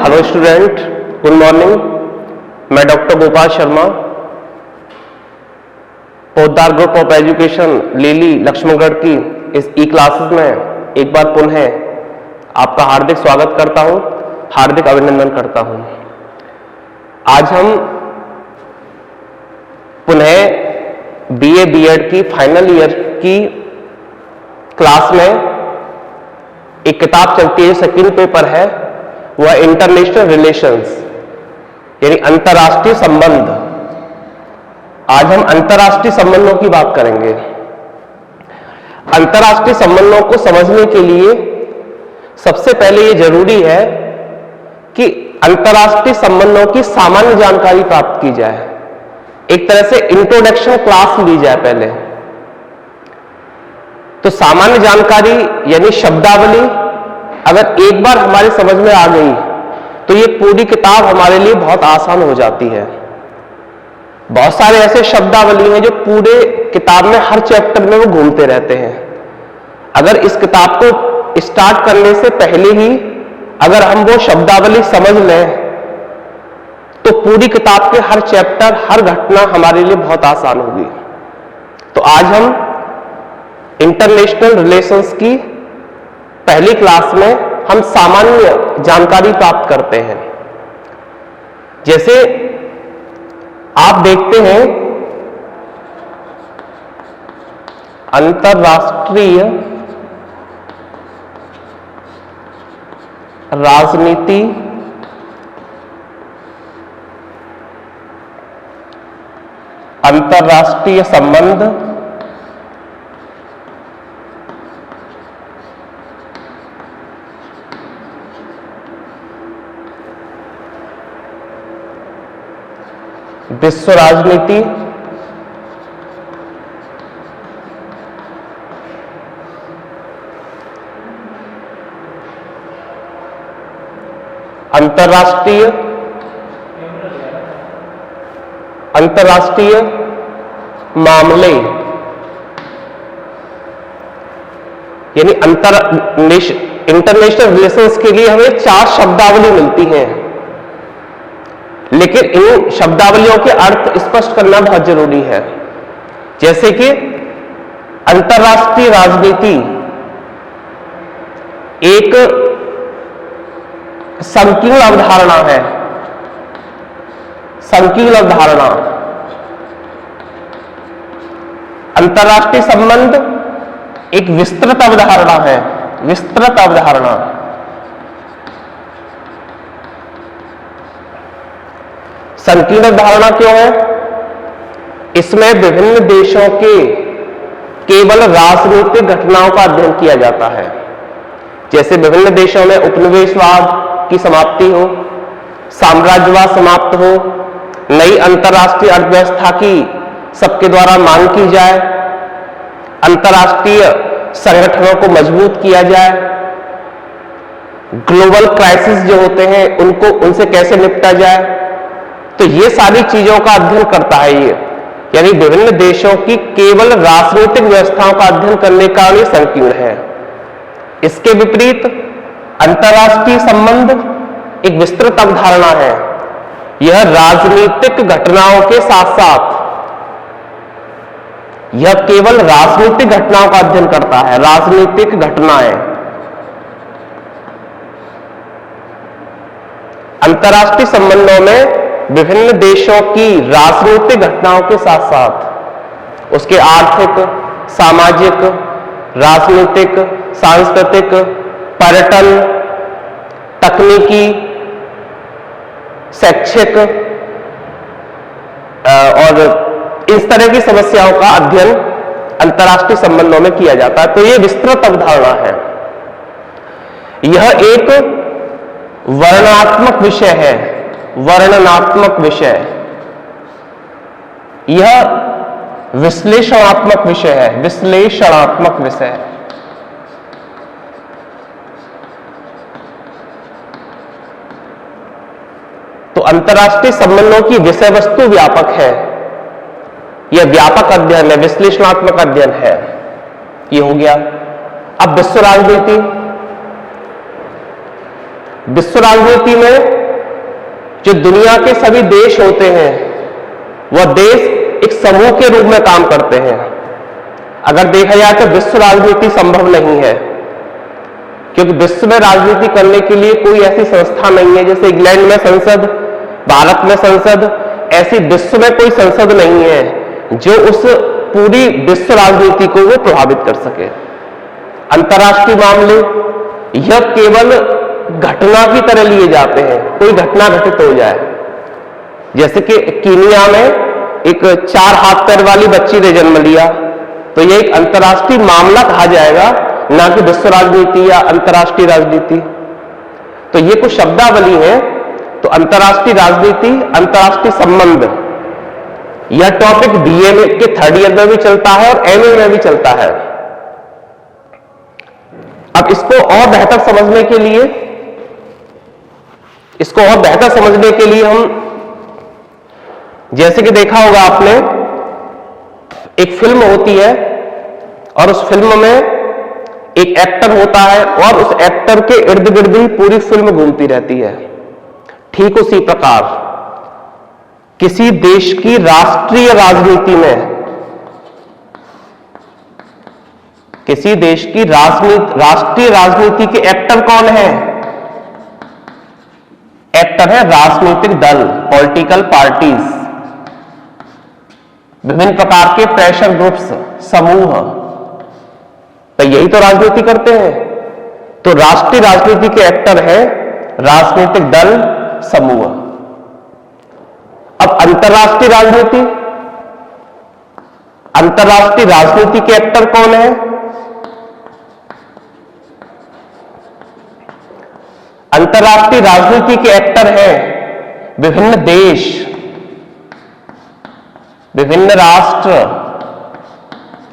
Hello student, good morning. मैं doctor Gopal Sharma, Poddar group of education Lili Laxmangarh की इस ई क्लासेस में एक बार पुनः आपका हार्दिक स्वागत करता हूं, हार्दिक अभिनंदन करता हूं। आज हम पुनः बीए बीएड की फाइनल ईयर की क्लास में एक किताब चलती है, सेकंड पेपर है, वह इंटरनेशनल रिलेशंस यानी अंतर्राष्ट्रीय संबंध। आज हम अंतर्राष्ट्रीय संबंधों की बात करेंगे। अंतर्राष्ट्रीय संबंधों को समझने के लिए सबसे पहले यह जरूरी है कि अंतर्राष्ट्रीय संबंधों की सामान्य जानकारी प्राप्त की जाए, एक तरह से इंट्रोडक्शन क्लास ली जाए पहले। तो सामान्य जानकारी यानी शब्दावली अगर एक बार हमारे समझ में आ गई तो ये पूरी किताब हमारे लिए बहुत आसान हो जाती है। बहुत सारे ऐसे शब्दावली हैं जो पूरे किताब में हर चैप्टर में वो घूमते रहते हैं। अगर इस किताब को स्टार्ट करने से पहले ही अगर हम वो शब्दावली समझ लें तो पूरी किताब के हर चैप्टर, हर घटना हमारे लिए बहुत आसान होगी। तो आज हम इंटरनेशनल रिलेशंस की पहली क्लास में हम सामान्य जानकारी प्राप्त करते हैं। जैसे आप देखते हैं अंतर्राष्ट्रीय राजनीति, अंतर्राष्ट्रीय संबंध, विश्व राजनीति, अंतर्राष्ट्रीय मामले यानी इंटरनेशनल रिलेशंस के लिए हमें 4 शब्दावली मिलती हैं, लेकिन इन शब्दावलियों के अर्थ स्पष्ट करना बहुत जरूरी है। जैसे कि अंतर्राष्ट्रीय राजनीति एक संकीर्ण अवधारणा है, संकीर्ण अवधारणा। अंतर्राष्ट्रीय संबंध एक विस्तृत अवधारणा है, विस्तृत अवधारणा। संकीर्ण अवधारणा क्यों है? इसमें विभिन्न देशों के केवल राजनीतिक घटनाओं का अध्ययन किया जाता है। जैसे विभिन्न देशों में उपनिवेशवाद की समाप्ति हो, साम्राज्यवाद समाप्त हो, नई अंतर्राष्ट्रीय अर्थव्यवस्था की सबके द्वारा मांग की जाए, अंतर्राष्ट्रीय संगठनों को मजबूत किया जाए, ग्लोबल क्राइसिस जो होते हैं उनसे कैसे निपटा जाए। तो ये सारी चीजों का अध्ययन करता है ये, यानी विभिन्न देशों की केवल राजनीतिक व्यवस्थाओं का अध्ययन करने का ये संकीर्ण है। इसके विपरीत अंतर्राष्ट्रीय संबंध एक विस्तृत अवधारणा है। यह राजनीतिक घटनाओं के साथ साथ यह केवल राजनीतिक घटनाओं का अध्ययन करता है, राजनीतिक घटनाएं। अंतर्राष्ट्रीय संबंधों में विभिन्न देशों की राजनीतिक घटनाओं के साथ साथ उसके आर्थिक, सामाजिक, राजनीतिक, सांस्कृतिक, पर्यटन, तकनीकी, शैक्षिक और इस तरह की समस्याओं का अध्ययन अंतर्राष्ट्रीय संबंधों में किया जाता है। तो यह विस्तृत अवधारणा है। यह एक वर्णनात्मक विषय है, वर्णनात्मक विषय। यह विश्लेषणात्मक विषय है, विश्लेषणात्मक विषय। तो अंतर्राष्ट्रीय संबंधों की विषय वस्तु व्यापक है, यह व्यापक अध्ययन है, विश्लेषणात्मक अध्ययन है। ये हो गया। अब विश्व राजनीति, विश्व राजनीति में जो दुनिया के सभी देश होते हैं वह देश एक समूह के रूप में काम करते हैं। अगर देखा जाए तो विश्व राजनीति संभव नहीं है, क्योंकि विश्व में राजनीति करने के लिए कोई ऐसी संस्था नहीं है, जैसे इंग्लैंड में संसद, भारत में संसद, ऐसी विश्व में कोई संसद नहीं है जो उस पूरी विश्व राजनीति को वो प्रभावित कर सके। अंतर्राष्ट्रीय मामले यह केवल घटना की तरह लिए जाते हैं, कोई घटना घटित हो जाए, जैसे कि कीनिया में एक 4 हाथ पैर वाली बच्ची ने जन्म लिया, तो यह एक अंतर्राष्ट्रीय मामला कहा जाएगा, ना कि विश्व राजनीति या अंतर्राष्ट्रीय राजनीति। तो ये कुछ शब्दावली है। तो अंतर्राष्ट्रीय राजनीति, अंतर्राष्ट्रीय संबंध, यह टॉपिक बीए में के 3rd ईयर में भी चलता है और एमए में भी चलता है। अब इसको और बेहतर समझने के लिए, हम जैसे कि देखा होगा आपने, एक फिल्म होती है और उस फिल्म में एक एक्टर होता है और उस एक्टर के इर्द गिर्द ही पूरी फिल्म घूमती रहती है। ठीक उसी प्रकार किसी देश की राष्ट्रीय राजनीति में, किसी देश की राष्ट्रीय राजनीति के एक्टर कौन है? एक्टर है राजनीतिक दल, पॉलिटिकल पार्टीज, विभिन्न प्रकार के प्रेशर ग्रुप्स, समूह, तो यही तो राजनीति करते हैं। तो राष्ट्रीय राजनीति के एक्टर है राजनीतिक दल, समूह। अब अंतर्राष्ट्रीय राजनीति, अंतर्राष्ट्रीय राजनीति के एक्टर कौन है? अंतर्राष्ट्रीय राजनीति के एक्टर हैं विभिन्न देश, विभिन्न राष्ट्र,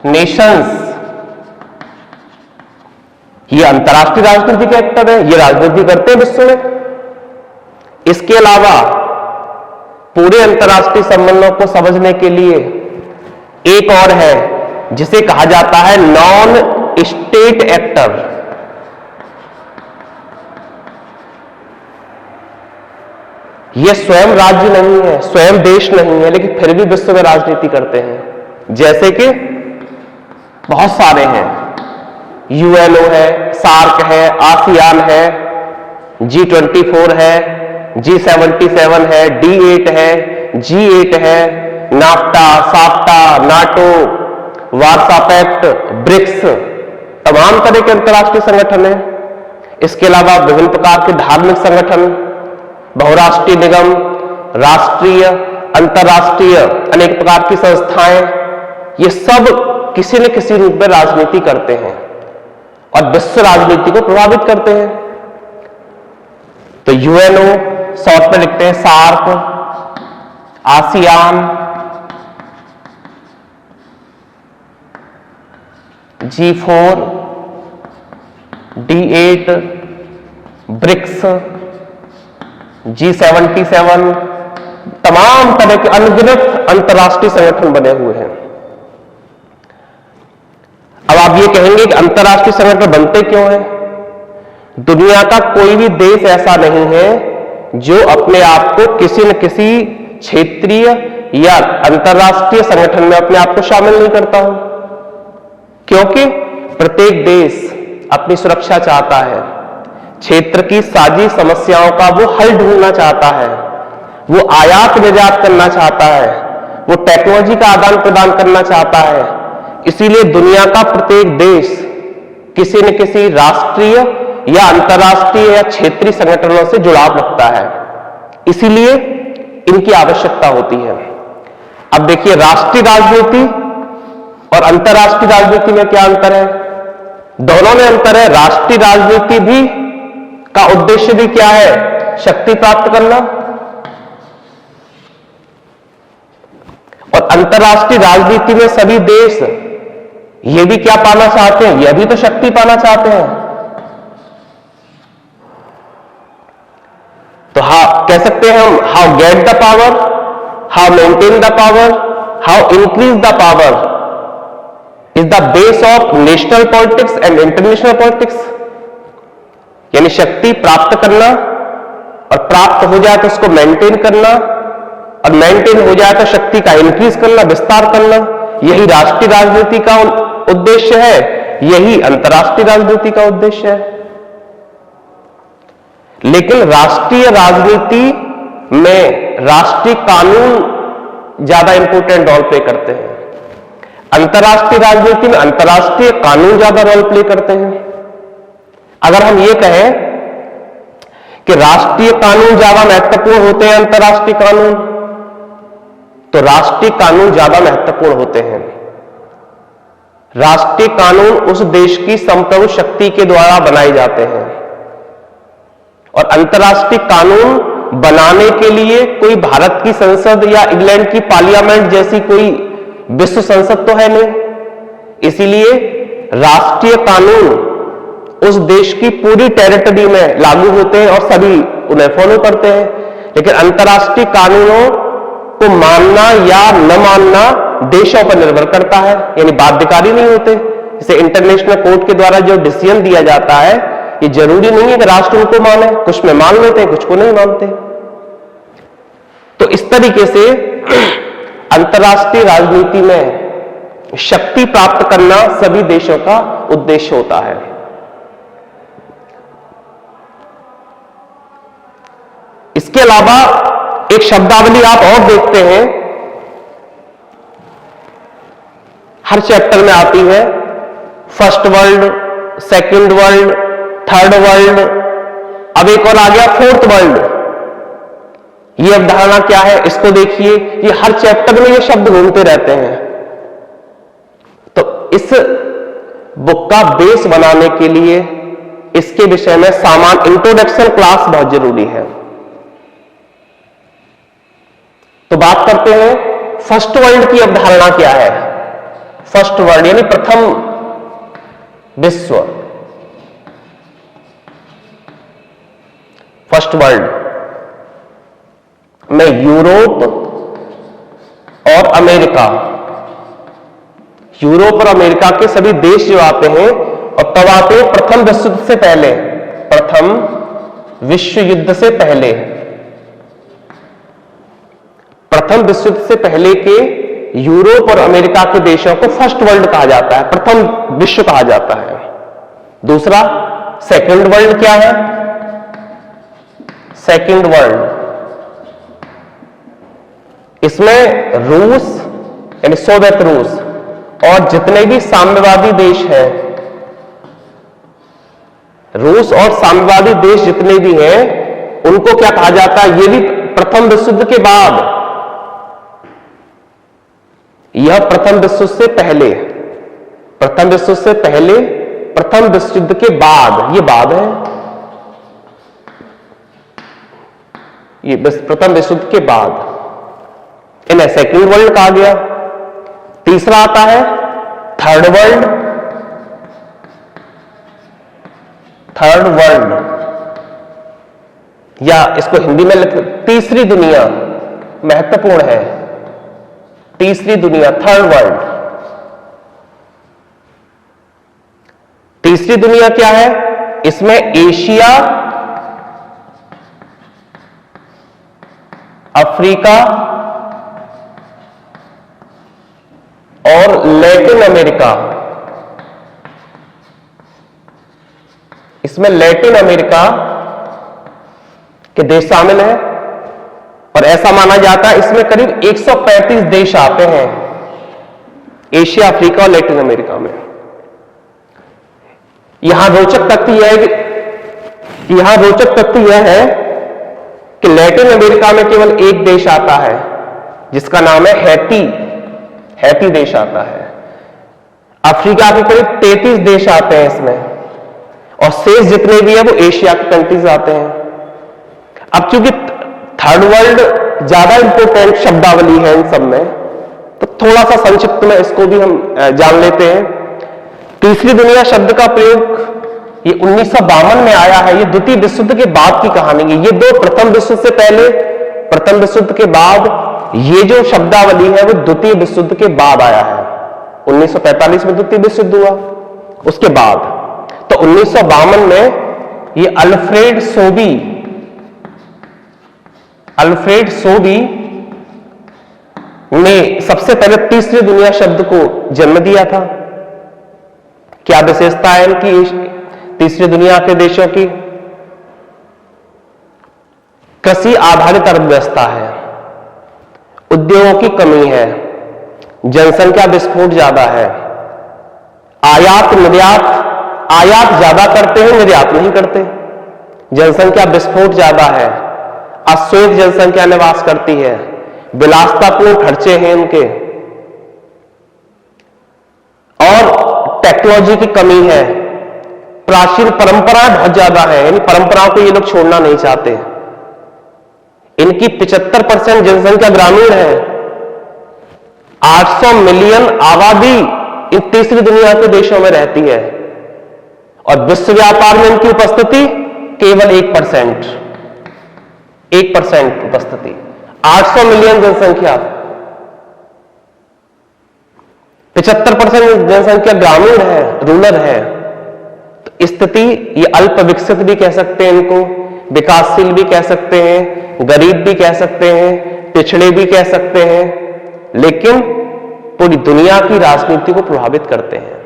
नेशंस, ये अंतर्राष्ट्रीय राजनीति के एक्टर है, ये राजनीति करते हैं विश्व में। इसके अलावा पूरे अंतर्राष्ट्रीय संबंधों को समझने के लिए एक और है जिसे कहा जाता है नॉन स्टेट एक्टर। ये स्वयं राज्य नहीं है, स्वयं देश नहीं है, लेकिन फिर भी विश्व में राजनीति करते हैं। जैसे कि बहुत सारे हैं, यूएनओ है, सार्क है, आसियान है, G24 है, G77 है, D8 है, G8 है, NAFTA, SAFTA, NATO, Warsaw Pact, BRICS, तमाम तरह के अंतर्राष्ट्रीय संगठन हैं। इसके अलावा विभिन्न प्रकार के धार्मिक संगठन, बहुराष्ट्रीय निगम, राष्ट्रीय, अंतर्राष्ट्रीय अनेक प्रकार की संस्थाएं, ये सब किसी न किसी रूप में राजनीति करते हैं और विश्व राजनीति को प्रभावित करते हैं। तो यूएनओ, शॉर्ट में लिखते हैं SAARC, ASEAN, G4, D8, BRICS, G77, तमाम तरह के अनगिनत अंतर्राष्ट्रीय संगठन बने हुए हैं। अब आप ये कहेंगे कि अंतर्राष्ट्रीय संगठन बनते क्यों हैं? दुनिया का कोई भी देश ऐसा नहीं है जो अपने आप को किसी न किसी क्षेत्रीय या अंतर्राष्ट्रीय संगठन में अपने आप को शामिल नहीं करता हो, क्योंकि प्रत्येक देश अपनी सुरक्षा चाहता है, क्षेत्र की साझी समस्याओं का वो हल ढूंढना चाहता है, वो आयात निर्यात करना चाहता है, वो टेक्नोलॉजी का आदान प्रदान करना चाहता है। इसीलिए दुनिया का प्रत्येक देश किसी न किसी राष्ट्रीय या अंतर्राष्ट्रीय या क्षेत्रीय संगठनों से जुड़ाव रखता है, इसीलिए इनकी आवश्यकता होती है। अब देखिए, राष्ट्रीय राजनीति और अंतर्राष्ट्रीय राजनीति में क्या अंतर है? दोनों में अंतर है। राष्ट्रीय राजनीति भी का उद्देश्य भी क्या है? शक्ति प्राप्त करना। और अंतर्राष्ट्रीय राजनीति में सभी देश ये भी क्या पाना चाहते हैं? यह भी तो शक्ति पाना चाहते हैं। तो कह सकते हैं हम, how get the power, how maintain the power, how increase the power is the base of national politics and international politics. यानी शक्ति प्राप्त करना, और प्राप्त हो जाए तो उसको मेंटेन करना, और मेंटेन हो जाए तो शक्ति का इंक्रीज करना, विस्तार करना, यही राष्ट्रीय राजनीति का उद्देश्य है, यही अंतर्राष्ट्रीय राजनीति का उद्देश्य है। लेकिन राष्ट्रीय राजनीति में राष्ट्रीय कानून ज्यादा इंपॉर्टेंट रोल प्ले करते हैं, अंतर्राष्ट्रीय राजनीति में अंतर्राष्ट्रीय कानून ज्यादा रोल प्ले करते हैं। अगर हम ये कहें कि राष्ट्रीय कानून ज्यादा महत्वपूर्ण होते हैं अंतर्राष्ट्रीय कानून, तो राष्ट्रीय कानून ज्यादा महत्वपूर्ण होते हैं। राष्ट्रीय कानून उस देश की संप्रभु शक्ति के द्वारा बनाए जाते हैं, और अंतर्राष्ट्रीय कानून बनाने के लिए कोई भारत की संसद या इंग्लैंड की पार्लियामेंट जैसी कोई विश्व संसद तो है नहीं। इसीलिए राष्ट्रीय कानून उस देश की पूरी टेरिटरी में लागू होते हैं और सभी उन्हें फॉलो करते हैं। लेकिन अंतर्राष्ट्रीय कानूनों को मानना या न मानना देशों पर निर्भर करता है, यानी बाध्यकारी नहीं होते। जैसे इंटरनेशनल कोर्ट के द्वारा जो डिसीजन दिया जाता है, ये जरूरी नहीं है कि राष्ट्र उनको माने, कुछ में मान लेते हैं, कुछ को नहीं मानते। तो इस तरीके से अंतर्राष्ट्रीय राजनीति में शक्ति प्राप्त करना सभी देशों का उद्देश्य होता है। इसके अलावा एक शब्दावली आप और देखते हैं, हर चैप्टर में आती है, first world, second world, third world, अब एक और आ गया फोर्थ वर्ल्ड। ये अवधारणा क्या है, इसको देखिए, ये हर चैप्टर में ये शब्द घूमते रहते हैं। तो इस बुक का बेस बनाने के लिए इसके विषय में सामान्य इंट्रोडक्शन क्लास बहुत जरूरी है। तो बात करते हैं फर्स्ट वर्ल्ड की अवधारणा क्या है। फर्स्ट वर्ल्ड यानी प्रथम विश्व। फर्स्ट वर्ल्ड में यूरोप और अमेरिका, यूरोप और अमेरिका के सभी देश जो आते हैं, और तब आते हैं प्रथम विश्व युद्ध से पहले, प्रथम विश्व युद्ध से पहले, प्रथम विश्व युद्ध से पहले के यूरोप और अमेरिका के देशों को फर्स्ट वर्ल्ड कहा जाता है, प्रथम विश्व कहा जाता है। दूसरा सेकंड वर्ल्ड क्या है? सेकंड वर्ल्ड, इसमें रूस यानी सोवियत रूस और जितने भी साम्यवादी देश हैं, रूस और साम्यवादी देश जितने भी हैं, उनको क्या कहा जाता है? ये भी प्रथम विश्व युद्ध के बाद, यह प्रथम विश्व से पहले, प्रथम विश्व से पहले, प्रथम विश्व युद्ध के बाद, ये बाद है, ये प्रथम विश्व युद्ध के बाद, इन्हें सेकंड वर्ल्ड कहा गया। तीसरा आता है थर्ड वर्ल्ड। थर्ड वर्ल्ड या इसको हिंदी में तीसरी दुनिया, महत्वपूर्ण है, तीसरी दुनिया, थर्ड वर्ल्ड। तीसरी दुनिया क्या है? इसमें एशिया, अफ्रीका और लैटिन अमेरिका, इसमें लैटिन अमेरिका के देश शामिल हैं, और ऐसा माना जाता है इसमें करीब 135 देश आते हैं, एशिया, अफ्रीका और लैटिन अमेरिका में। यहां रोचक तथ्य यह है कि कि लैटिन अमेरिका में केवल एक देश आता है जिसका नाम है हैती, हैती देश आता है। अफ्रीका के करीब 33 देश आते हैं इसमें, और शेष जितने भी है वो एशिया के कंट्रीज आते हैं। अब चूंकि थर्ड वर्ल्ड ज्यादा इंपॉर्टेंट शब्दावली है इन सब में, तो थोड़ा सा संक्षिप्त में इसको भी हम जान लेते हैं। तीसरी दुनिया शब्द का प्रयोग ये 1952 में आया है। ये द्वितीय विश्व युद्ध के बाद की कहानी है। ये दो प्रथम विश्व से पहले, प्रथम विश्व युद्ध के बाद, ये जो शब्दावली है वो द्वितीय विश्व युद्ध के बाद आया है 1945 में द्वितीय विश्व युद्ध हुआ। उसके बाद तो 1952 में ये अल्फ्रेड सोबी ने सबसे पहले तीसरी दुनिया शब्द को जन्म दिया था। क्या विशेषता है इनकी तीसरी दुनिया के देशों की? कृषि आधारित अर्थव्यवस्था है, उद्योगों की कमी है, जनसंख्या विस्फोट ज्यादा है, आयात ज्यादा करते हैं, निर्यात नहीं करते, जनसंख्या विस्फोट ज्यादा है, अश्वेत जनसंख्या निवास करती है, विलासतापूर्ण खर्चे हैं इनके, और टेक्नोलॉजी की कमी है, प्राचीन परंपराएं बहुत ज्यादा है, यानी परंपराओं को ये लोग छोड़ना नहीं चाहते। इनकी 75% जनसंख्या ग्रामीण है, 800 मिलियन आबादी इन तीसरी दुनिया के देशों में रहती है, और विश्व व्यापार में इनकी उपस्थिति केवल 1% उपस्थिति। 800 मिलियन जनसंख्या, 75% जनसंख्या ग्रामीण है, रूरल है। तो स्थिति ये अल्प विकसित भी कह सकते हैं इनको, विकासशील भी कह सकते हैं, गरीब भी कह सकते हैं, पिछड़े भी कह सकते हैं, लेकिन पूरी दुनिया की राजनीति को प्रभावित करते हैं।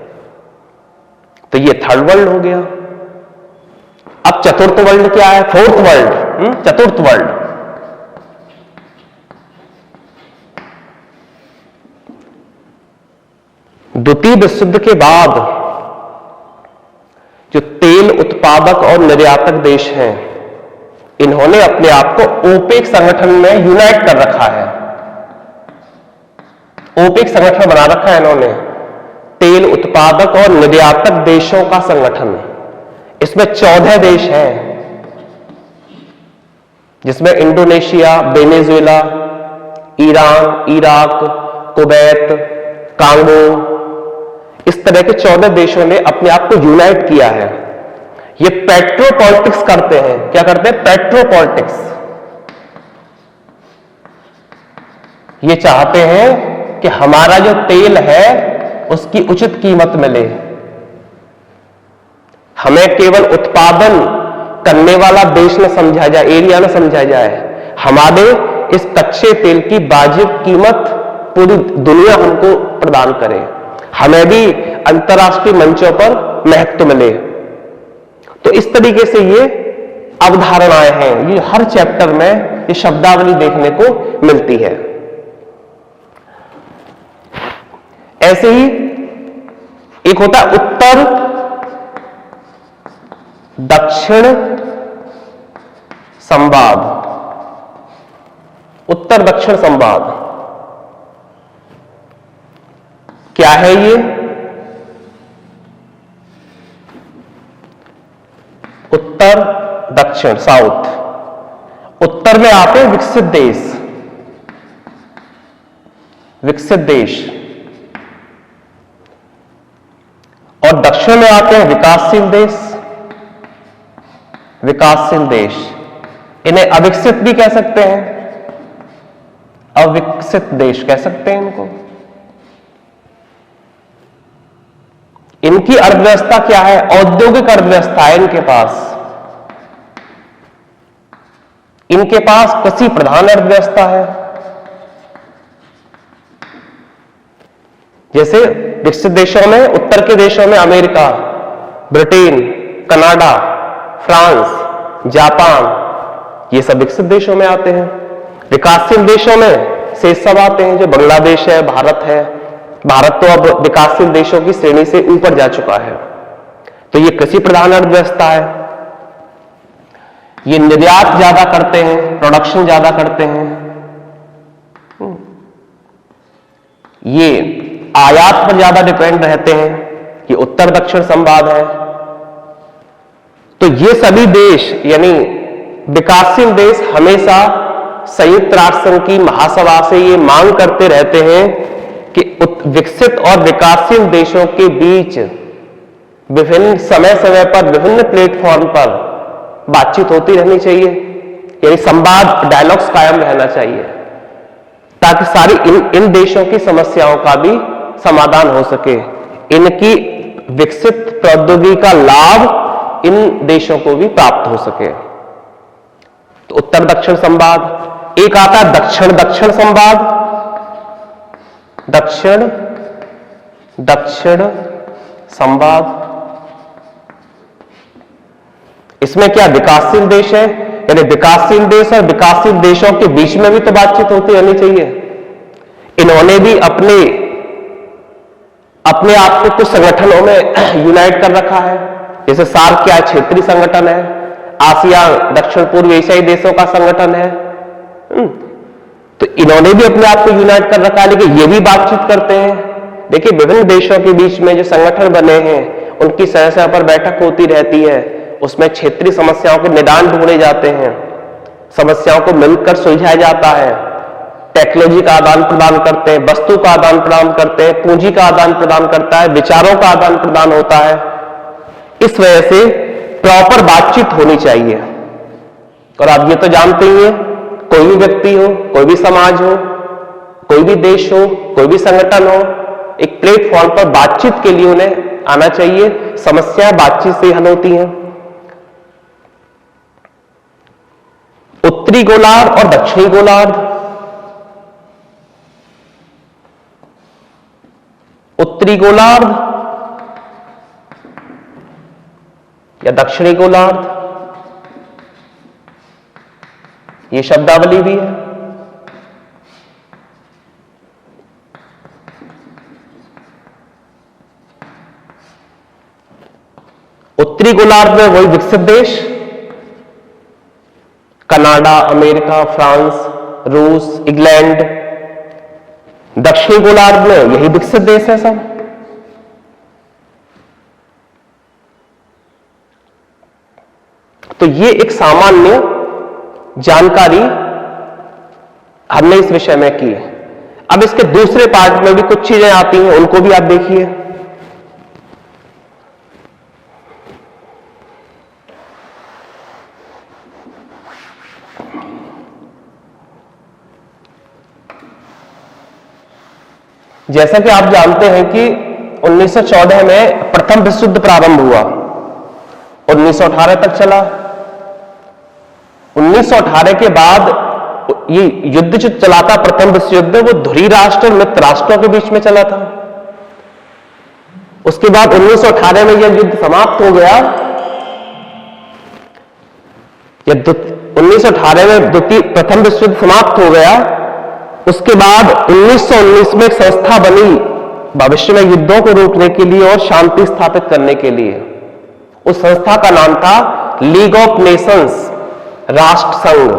तो ये थर्ड वर्ल्ड हो गया। अब चतुर्थ वर्ल्ड क्या है? फोर्थ वर्ल्ड, चतुर्थ वर्ल्ड। द्वितीय विश्व युद्ध के बाद जो तेल उत्पादक और निर्यातक देश हैं, इन्होंने अपने आप को ओपेक संगठन में यूनाइट कर रखा है। ओपेक संगठन बना रखा है इन्होंने, तेल उत्पादक और निर्यातक देशों का संगठन। इसमें 14 देश हैं, जिसमें Indonesia, Venezuela, Iran, Iraq, Kuwait, Congo, इस तरह के 14 देशों ने अपने आप को यूनाइट किया है। ये पेट्रो पॉलिटिक्स करते हैं। क्या करते हैं? Petro politics. ये चाहते हैं कि हमारा जो तेल है उसकी उचित कीमत मिले, हमें केवल उत्पादन करने वाला देश न समझा जाए, एरिया न समझा जाए, हमारे इस कच्चे तेल की वाजिब कीमत पूरी दुनिया हमको प्रदान करे, हमें भी अंतर्राष्ट्रीय मंचों पर महत्व मिले। तो इस तरीके से ये अवधारणाएं हैं, ये हर चैप्टर में ये शब्दावली देखने को मिलती है। ऐसे ही एक होता है उत्तर दक्षिण संवाद। उत्तर दक्षिण संवाद क्या है? ये उत्तर दक्षिण, साउथ। उत्तर में आते हैं विकसित देश, और दक्षिण में आते हैं विकासशील देश। इन्हें अविकसित भी कह सकते हैं, अविकसित देश कह सकते हैं इनको। इनकी अर्थव्यवस्था क्या है? औद्योगिक अर्थव्यवस्था है इनके पास। इनके पास कृषि प्रधान अर्थव्यवस्था है। जैसे विकसित देशों में, उत्तर के देशों में America, Britain, Canada, France, Japan, ये सब विकसित देशों में आते हैं। विकासशील देशों में से सब आते हैं, जो बांग्लादेश है, भारत है। भारत तो अब विकासशील देशों की श्रेणी से ऊपर जा चुका है। तो ये कृषि प्रधान अर्थव्यवस्था है। ये निर्यात ज्यादा करते हैं, प्रोडक्शन ज्यादा करते हैं। ये आयात पर ज्यादा डिपेंड रहते हैं। ये उत्तर दक्षिण संवाद है। तो ये सभी देश यानी विकासशील देश हमेशा संयुक्त राष्ट्र संघ की महासभा से ये मांग करते रहते हैं कि विकसित और विकासशील देशों के बीच विभिन्न समय समय पर विभिन्न प्लेटफॉर्म पर बातचीत होती रहनी चाहिए, यानी संवाद, डायलॉग्स कायम रहना चाहिए, ताकि सारी इन देशों की समस्याओं का भी समाधान हो सके, इनकी विकसित प्रौद्योगिकी का लाभ इन देशों को भी प्राप्त हो सके। तो उत्तर दक्षिण संवाद, एक आता है दक्षिण दक्षिण संवाद, दक्षिण दक्षिण संवाद। इसमें क्या विकासशील देश है, यानी विकासशील देश और विकासशील देशों के बीच में भी तो बातचीत होती रहनी चाहिए। इन्होंने भी अपने आप को कुछ संगठनों में यूनाइट कर रखा है, जैसे सार्क क्या क्षेत्रीय संगठन है, आसियान दक्षिण पूर्व एशियाई देशों का संगठन है। तो इन्होंने भी अपने आप को यूनाइट कर रखा है, लेकिन ये भी बातचीत करते हैं। देखिए विभिन्न देशों के बीच में जो संगठन बने हैं उनकी समय समय पर बैठक होती रहती है, उसमें क्षेत्रीय समस्याओं के निदान ढूंढे जाते हैं, समस्याओं को मिलकर सुलझाया जाता है, टेक्नोलॉजी का आदान प्रदान करते हैं, वस्तु का आदान प्रदान करते हैं, पूंजी का आदान प्रदान करता है, विचारों का आदान प्रदान होता है। इस वजह से प्रॉपर बातचीत होनी चाहिए। और आप ये तो जानते ही हैं, कोई भी व्यक्ति हो, कोई भी समाज हो, कोई भी देश हो, कोई भी संगठन हो, एक प्लेटफॉर्म पर बातचीत के लिए उन्हें आना चाहिए। समस्याएं बातचीत से हल होती हैं। उत्तरी गोलार्ध और दक्षिणी गोलार्ध, उत्तरी गोलार्ध या दक्षिणी गोलार्ध, ये शब्दावली भी है। उत्तरी गोलार्ध में वही विकसित देश, कनाडा, अमेरिका, फ्रांस, रूस, इंग्लैंड। दक्षिणी गोलार्ध में यही विकसित देश है सब। तो ये एक सामान्य जानकारी हमने इस विषय में की है। अब इसके दूसरे पार्ट में भी कुछ चीजें आती हैं, उनको भी आप देखिए। जैसा कि आप जानते हैं कि 1914 में प्रथम विश्व युद्ध प्रारंभ हुआ, 1918 तक चला। 1918 के बाद ये युद्ध जो चला था, प्रथम विश्व युद्ध, वो धुरी राष्ट्र और मित्र राष्ट्रों के बीच में चला था। उसके बाद 1918 में यह युद्ध समाप्त हो गया। 1918 में प्रथम विश्व युद्ध समाप्त हो गया। उसके बाद 1919 में एक संस्था बनी भविष्य में युद्धों को रोकने के लिए और शांति स्थापित करने के लिए। उस संस्था का नाम था लीग ऑफ नेशंस, राष्ट्र संघ।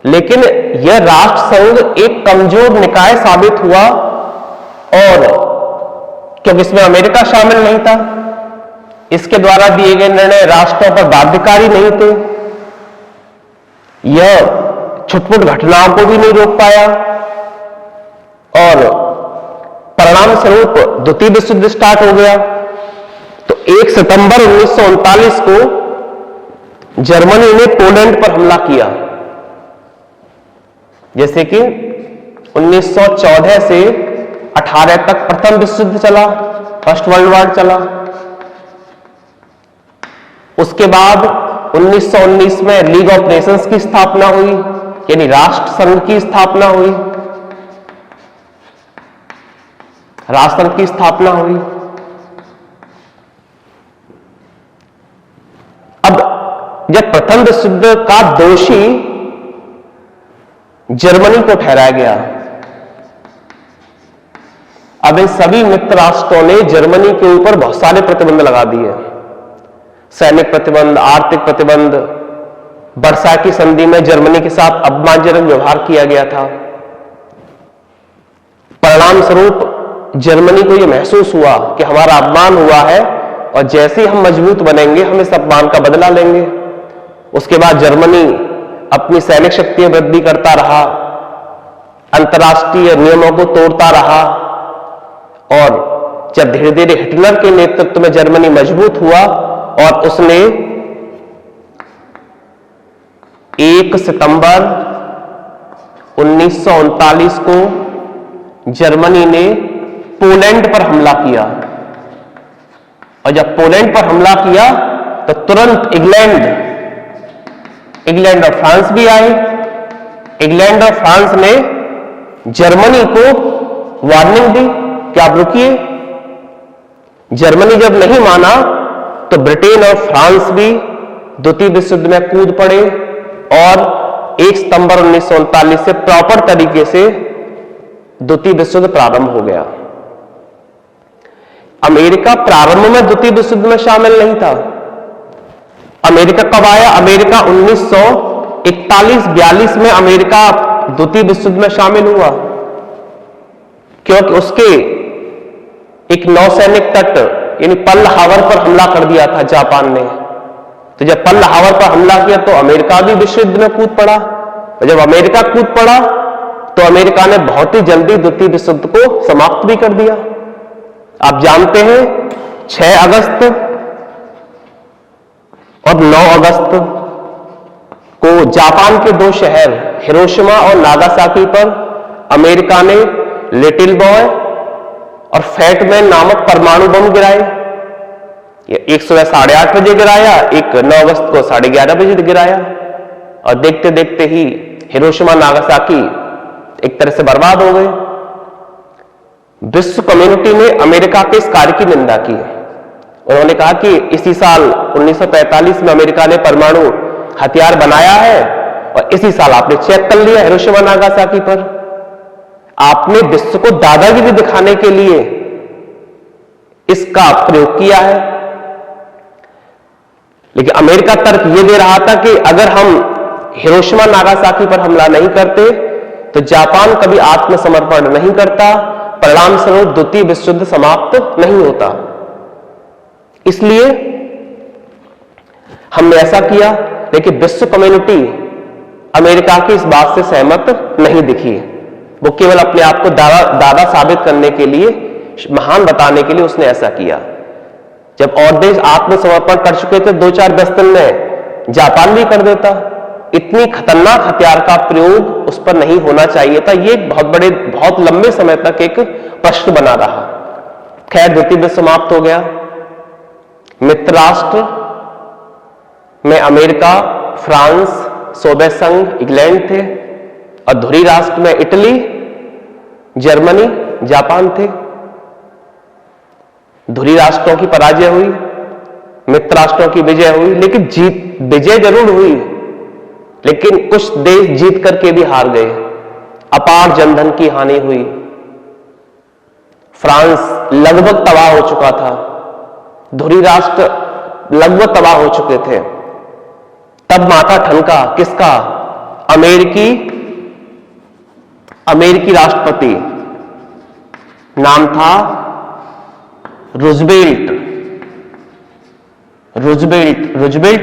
लेकिन यह राष्ट्र संघ एक कमजोर निकाय साबित हुआ, और क्योंकि इसमें अमेरिका शामिल नहीं था, इसके द्वारा दिए गए निर्णय राष्ट्रों पर बाध्यकारी नहीं थे, यह छुटपुट घटनाओं को भी नहीं रोक पाया, और परिणाम स्वरूप द्वितीय विश्व युद्ध स्टार्ट हो गया। तो 1 सितंबर 1939 को जर्मनी ने पोलैंड पर हमला किया। जैसे कि 1914 से 18 तक प्रथम विश्व युद्ध चला, फर्स्ट वर्ल्ड वॉर चला। उसके बाद 1919 में लीग ऑफ नेशंस की स्थापना हुई, यानी राष्ट्र संघ की स्थापना हुई, राष्ट्र संघ की स्थापना हुई। अब जब प्रथम विश्व युद्ध का दोषी जर्मनी को ठहराया गया, अब इन सभी मित्र राष्ट्रों ने जर्मनी के ऊपर बहुत सारे प्रतिबंध लगा दिए। सैनिक प्रतिबंध, आर्थिक प्रतिबंध, वर्षा की संधि में जर्मनी के साथ अपमानजनक व्यवहार किया गया था। परिणाम स्वरूप जर्मनी को यह महसूस हुआ कि हमारा अपमान हुआ है, और जैसे ही हम मजबूत बनेंगे हम इस अपमान का बदला लेंगे। उसके बाद जर्मनी अपनी सैनिक शक्तियां वृद्धि करता रहा, अंतर्राष्ट्रीय नियमों को तोड़ता रहा, और जब धीरे धीरे हिटलर के नेतृत्व में जर्मनी मजबूत हुआ और उसने 1 सितंबर 1939 को जर्मनी ने पोलैंड पर हमला किया, और जब पोलैंड पर हमला किया तो तुरंत इंग्लैंड और फ्रांस भी आए। इंग्लैंड और फ्रांस ने जर्मनी को वार्निंग दी कि आप रुकिए। जर्मनी जब नहीं माना तो ब्रिटेन और फ्रांस भी द्वितीय विश्व युद्ध में कूद पड़े, और 1 सितंबर 1939 से प्रॉपर तरीके से द्वितीय विश्व युद्ध प्रारंभ हो गया। अमेरिका प्रारंभ में द्वितीय विश्व युद्ध में शामिल नहीं था। अमेरिका कब आया? अमेरिका 1941-42 में अमेरिका द्वितीय विश्व युद्ध में शामिल हुआ, क्योंकि उसके एक नौसैनिक तट यानी पर्ल हार्बर पर हमला कर दिया था जापान ने। तो जब पर्ल हार्बर पर हमला किया तो अमेरिका भी विश्व युद्ध में कूद पड़ा, और जब अमेरिका कूद पड़ा तो अमेरिका ने बहुत ही जल्दी द्वितीय विश्व युद्ध को समाप्त भी कर दिया। आप जानते हैं 6 अगस्त और 9 अगस्त को जापान के 2 शहर हिरोशिमा और नागासाकी पर अमेरिका ने लिटिल बॉय और फैट मैन नामक परमाणु बम गिराए। एक सुबह 8:30 बजे गिराया, एक 9 अगस्त को 11:30 बजे गिराया, और देखते देखते ही हिरोशिमा नागासाकी एक तरह से बर्बाद हो गए। विश्व कम्युनिटी ने अमेरिका के इस कार्य की निंदा की। उन्होंने कहा कि इसी साल 1945 में अमेरिका ने परमाणु हथियार बनाया है, और इसी साल आपने चेक कर लिया हिरोशिमा नागासाकी पर। आपने विश्व को दादागिरी दिखाने के लिए इसका प्रयोग किया है। लेकिन अमेरिका तर्क यह दे रहा था कि अगर हम हिरोशिमा नागासाकी पर हमला नहीं करते तो जापान कभी आत्मसमर्पण नहीं करता, परिणाम स्वरूप द्वितीय विश्व युद्ध समाप्त नहीं होता। इसलिए हमने ऐसा किया, लेकिन विश्व कम्युनिटी अमेरिका की इस बात से सहमत नहीं दिखी। वो केवल अपने आप को दादा साबित करने के लिए, महान बताने के लिए उसने ऐसा किया। जब और देश आत्मसमर्पण कर चुके थे 2-4 दिन में, जापान भी कर देता। इतनी खतरनाक हथियार का प्रयोग उस पर नहीं होना चाहिए था। ये बहुत लंबे समय तक एक प्रश्न बना रहा। खैर, द्वितीय विश्व समाप्त हो गया। मित्र राष्ट्र में अमेरिका, फ्रांस, सोवियत संघ, इंग्लैंड थे, और धुरी राष्ट्र में इटली, जर्मनी, जापान थे। धुरी राष्ट्रों की पराजय हुई, मित्र राष्ट्रों की विजय हुई। लेकिन विजय जरूर हुई, लेकिन कुछ देश जीत करके भी हार गए। अपार जनधन की हानि हुई। फ्रांस लगभग तबाह हो चुका था, धुरी राष्ट्र लगभग तबाह हो चुके थे। तब माथा ठनका किसका? अमेरिकी राष्ट्रपति, नाम था रूजवेल्ट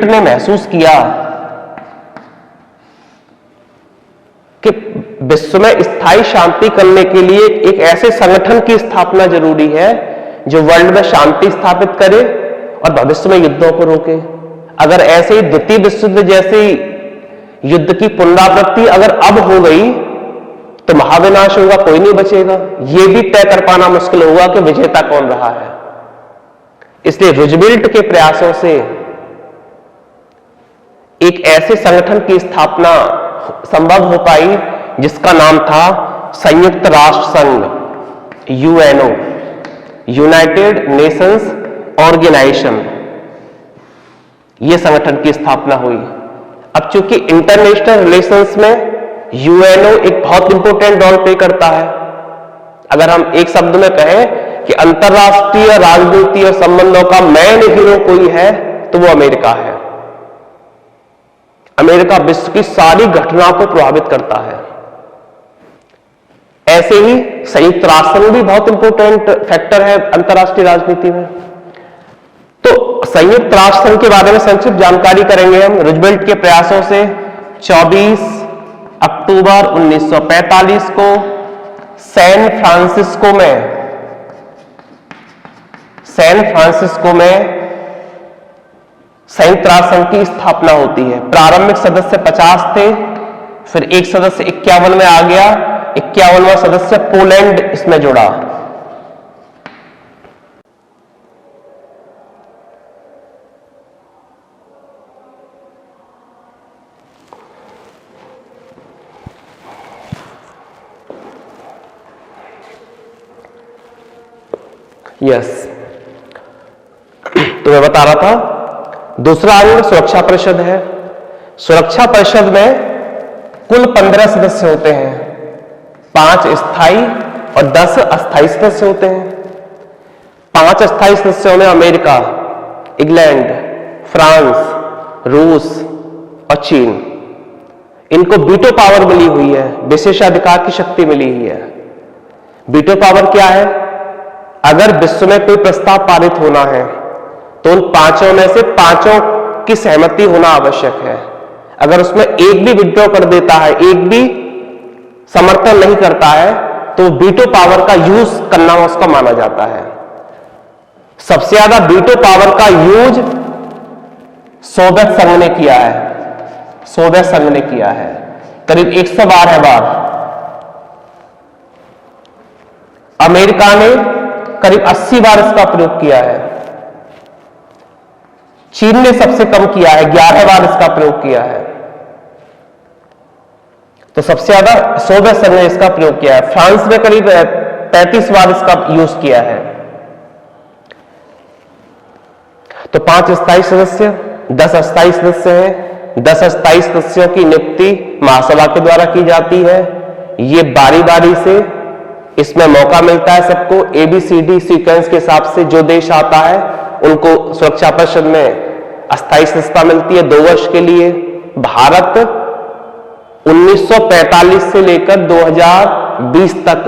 ने महसूस किया कि विश्व में स्थायी शांति करने के लिए एक ऐसे संगठन की स्थापना जरूरी है जो वर्ल्ड में शांति स्थापित करे और भविष्य में युद्धों को रोके। अगर ऐसे ही द्वितीय विश्व युद्ध जैसे युद्ध की पुनरावृत्ति अगर अब हो गई तो महाविनाश होगा, कोई नहीं बचेगा। यह भी तय कर पाना मुश्किल होगा कि विजेता कौन रहा है। इसलिए रूजवेल्ट के प्रयासों से एक ऐसे संगठन की स्थापना संभव हो पाई जिसका नाम था संयुक्त राष्ट्र संघ, यूएनओ, यूनाइटेड नेशंस ऑर्गेनाइजेशन। यह संगठन की स्थापना हुई। अब चूंकि इंटरनेशनल रिलेशंस में यूएनओ एक बहुत इंपॉर्टेंट रोल प्ले करता है। अगर हम एक शब्द में कहें कि अंतरराष्ट्रीय राजनीति और संबंधों का मेन हीरो कोई है तो वो अमेरिका है। अमेरिका विश्व की सारी घटनाओं को प्रभावित करता है। ऐसे ही संयुक्त राष्ट्र संघ भी बहुत इंपॉर्टेंट फैक्टर है अंतरराष्ट्रीय राजनीति में। तो संयुक्त राष्ट्र संघ के बारे में संक्षिप्त जानकारी करेंगे हम। रूजवेल्ट के प्रयासों से 24 अक्टूबर 1945 को सैन फ्रांसिस्को में संयुक्त राष्ट्र संघ की स्थापना होती है। प्रारंभिक सदस्य 50 थे, फिर एक सदस्य 51 में आ गया, 51वां सदस्य पोलैंड इसमें जुड़ा। यस, तो मैं बता रहा था दूसरा अंग सुरक्षा परिषद है। सुरक्षा परिषद में कुल 15 सदस्य होते हैं, 5 स्थायी और 10 अस्थायी सदस्य होते हैं। 5 अस्थायी सदस्यों में अमेरिका, इंग्लैंड, फ्रांस, रूस और चीन, इनको वीटो पावर मिली हुई है, विशेषाधिकार की शक्ति मिली हुई है। वीटो पावर क्या है? अगर विश्व में कोई प्रस्ताव पारित होना है तो उन 5 में से 5 की सहमति होना आवश्यक है। अगर उसमें एक भी विड्रॉ कर देता है, एक भी समर्थन नहीं करता है, तो वीटो पावर का यूज करना उसका माना जाता है। सबसे ज्यादा वीटो पावर का यूज सोवियत संघ ने किया है। सोवियत संघ ने किया है करीब 112 बार। अमेरिका ने करीब 80 बार इसका प्रयोग किया है। चीन ने सबसे कम किया है, 11 बार इसका प्रयोग किया है। तो सबसे ज्यादा सोवियत संघ ने इसका प्रयोग किया है। फ्रांस ने करीब 35 बार इसका यूज किया है। तो 5 स्थायी सदस्य, 10 अस्थायी सदस्य हैं। 10 अस्थायी सदस्यों की नियुक्ति महासभा के द्वारा की जाती है। ये बारी बारी से इसमें मौका मिलता है सबको, ABCD सीक्वेंस के हिसाब से जो देश आता है उनको सुरक्षा परिषद में अस्थायी सदस्यता मिलती है 2 वर्ष के लिए। भारत 1945 से लेकर 2020 तक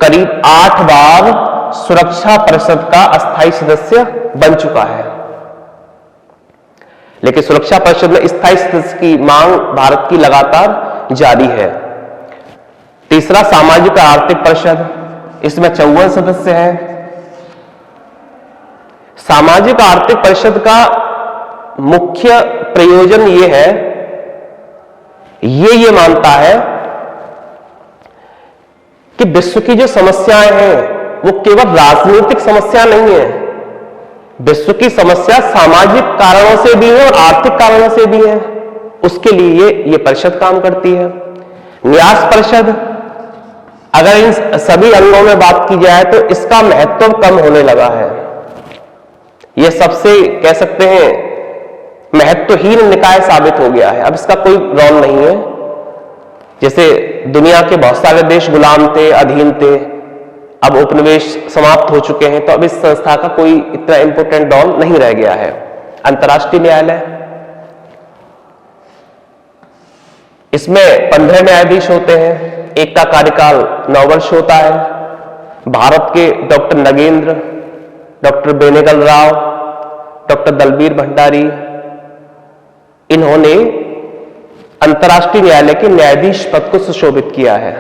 करीब 8 बार सुरक्षा परिषद का अस्थायी सदस्य बन चुका है। लेकिन सुरक्षा परिषद में स्थायी सदस्य की मांग भारत की लगातार जारी है। तीसरा सामाजिक आर्थिक परिषद, इसमें 54 सदस्य हैं। सामाजिक आर्थिक परिषद का मुख्य प्रयोजन यह है, ये मानता है कि विश्व की जो समस्याएं हैं वो केवल राजनीतिक समस्या नहीं है। विश्व की समस्या सामाजिक कारणों से भी है और आर्थिक कारणों से भी है। उसके लिए ये परिषद काम करती है। न्यास परिषद, अगर इन सभी अंगों में बात की जाए तो इसका महत्व कम होने लगा है। यह सबसे कह सकते हैं महत्वहीन निकाय साबित हो गया है। अब इसका कोई रोल नहीं है। जैसे दुनिया के बहुत सारे देश गुलाम थे, अधीन थे, अब उपनिवेश समाप्त हो चुके हैं, तो अब इस संस्था का कोई इतना इंपॉर्टेंट रोल नहीं रह गया है। अंतर्राष्ट्रीय न्यायालय, इसमें 15 न्यायाधीश होते हैं। एक का कार्यकाल 9 वर्ष होता है। भारत के doctor Nagendra, doctor Benegal Rao, doctor Dalbir Bhandari, इन्होंने अंतर्राष्ट्रीय न्यायालय के न्यायाधीश पद को सुशोभित किया है।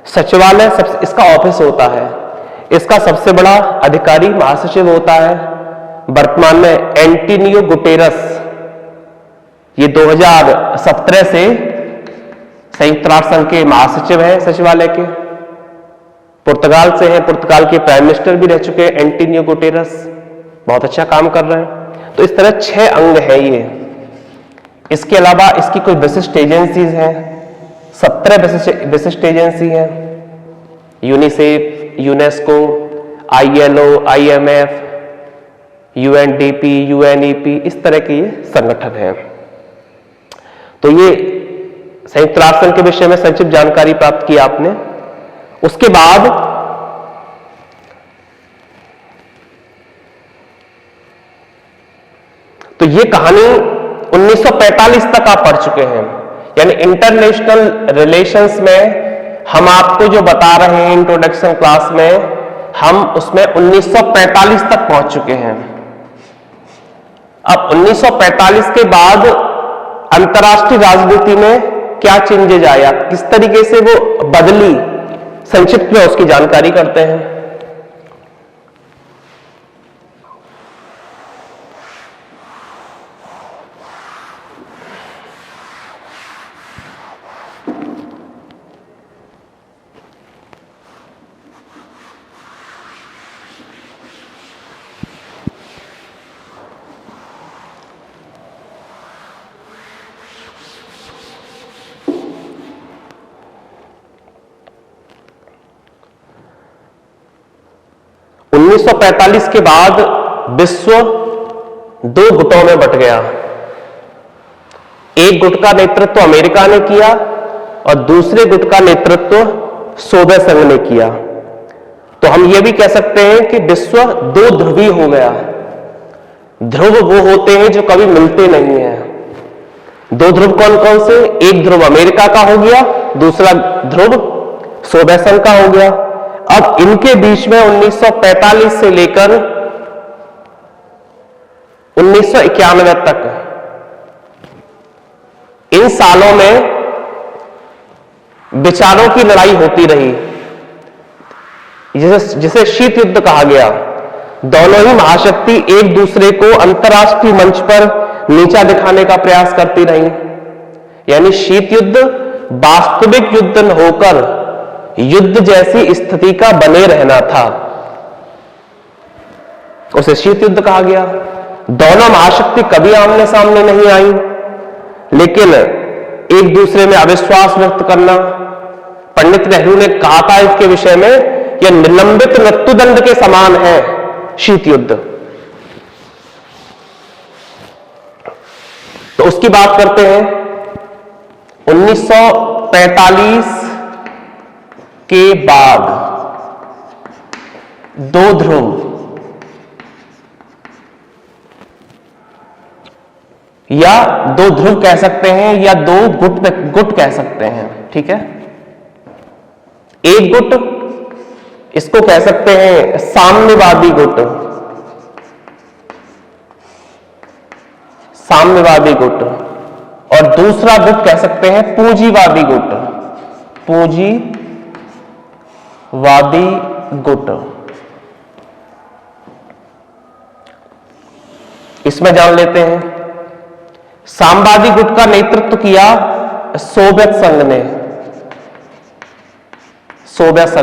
सचिवालय इसका ऑफिस होता है। इसका सबसे बड़ा अधिकारी महासचिव होता है। वर्तमान में एंटोनियो गुटेरस, ये 2017 से संयुक्त राष्ट्र संघ के महासचिव हैं सचिवालय के। पुर्तगाल से हैं, पुर्तगाल के प्राइम मिनिस्टर भी रह चुके हैं एंटोनियो गुटेरस, बहुत अच्छा काम कर रहे हैं। तो इस तरह 6 अंग हैं ये। इसके अलावा इसकी कोई विशिष्ट एजेंसीज हैं, 17 विशिष्ट एजेंसी हैं। UNICEF, UNESCO, ILO, IMF, UNDP, UNEP, इस तरह के ये संगठन हैं। तो ये संयुक्त राष्ट्र संघ के विषय में संक्षिप्त जानकारी प्राप्त की आपने। उसके बाद तो ये कहानी 1945 तक आप पढ़ चुके हैं। यानी इंटरनेशनल रिलेशंस में हम आपको जो बता रहे हैं इंट्रोडक्शन क्लास में, हम उसमें 1945 तक पहुंच चुके हैं। अब 1945 के बाद अंतर्राष्ट्रीय राजनीति में क्या चेंजेज आया, किस तरीके से वो बदली, संक्षिप्त में उसकी जानकारी करते हैं। 1945 के बाद विश्व दो गुटों में बंट गया। एक गुट का नेतृत्व अमेरिका ने किया और दूसरे गुट का नेतृत्व सोवियत संघ ने किया। तो हम यह भी कह सकते हैं कि विश्व दो ध्रुवी हो गया। ध्रुव वो होते हैं जो कभी मिलते नहीं हैं। दो ध्रुव कौन कौन से? एक ध्रुव अमेरिका का हो गया, दूसरा ध्रुव सोवियत संघ का हो गया। अब इनके बीच में 1945 से लेकर 1991 तक इन सालों में विचारों की लड़ाई होती रही, जिसे शीत युद्ध कहा गया। दोनों ही महाशक्ति एक दूसरे को अंतर्राष्ट्रीय मंच पर नीचा दिखाने का प्रयास करती रही। यानी शीत युद्ध वास्तविक युद्ध न होकर युद्ध जैसी स्थिति का बने रहना था, उसे शीत युद्ध कहा गया। दोनों महाशक्ति कभी आमने सामने नहीं आई, लेकिन एक दूसरे में अविश्वास व्यक्त करना। पंडित नेहरू ने कहा था इसके विषय में, यह निलंबित मृत्युदंड के समान है शीत युद्ध। तो उसकी बात करते हैं। 1945 के बाद दो ध्रुव या दो ध्रुव कह सकते हैं या दो गुट कह सकते हैं, ठीक है। एक गुट, इसको कह सकते हैं साम्यवादी गुट, साम्यवादी गुट, और दूसरा गुट कह सकते हैं पूंजीवादी गुट, पूंजीवादी गुट। इसमें जान लेते हैं। साम्यवादी गुट का नेतृत्व किया सोवियत संघ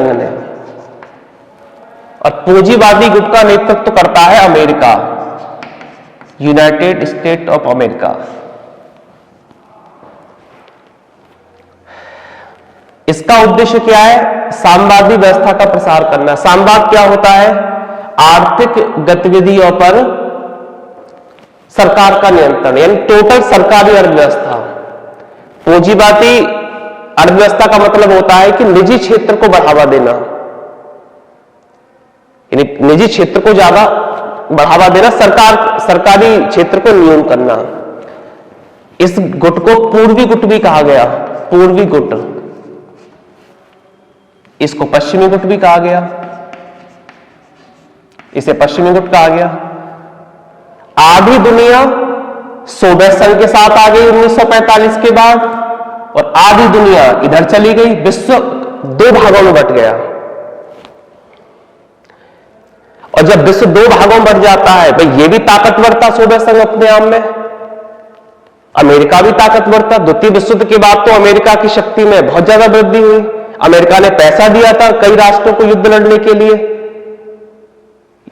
ने, और पूंजीवादी गुट का नेतृत्व करता है America, United state of America. इसका उद्देश्य क्या है? साम्यवादी व्यवस्था का प्रसार करना। साम्यवाद क्या होता है? आर्थिक गतिविधियों पर सरकार का नियंत्रण, यानी टोटल सरकारी अर्थव्यवस्था। पूंजीवादी अर्थव्यवस्था का मतलब होता है कि निजी क्षेत्र को बढ़ावा देना, यानी निजी क्षेत्र को ज्यादा बढ़ावा देना, सरकारी क्षेत्र को न्यून करना। इस गुट को पूर्वी गुट भी कहा गया, पूर्वी गुट। इसको पश्चिमी गुट भी कहा गया, इसे पश्चिमी गुट कहा गया। आधी दुनिया सोवियत संघ के साथ आ गई 1945 के बाद, और आधी दुनिया इधर चली गई। विश्व दो भागों में बंट गया। और जब विश्व दो भागों में बंट जाता है, भाई ये भी ताकतवर था सोवियत संघ अपने आप में, अमेरिका भी ताकतवर था। द्वितीय विश्व युद्ध के बाद तो अमेरिका की शक्ति में बहुत ज्यादा वृद्धि हुई। अमेरिका ने पैसा दिया था कई राष्ट्रों को युद्ध लड़ने के लिए।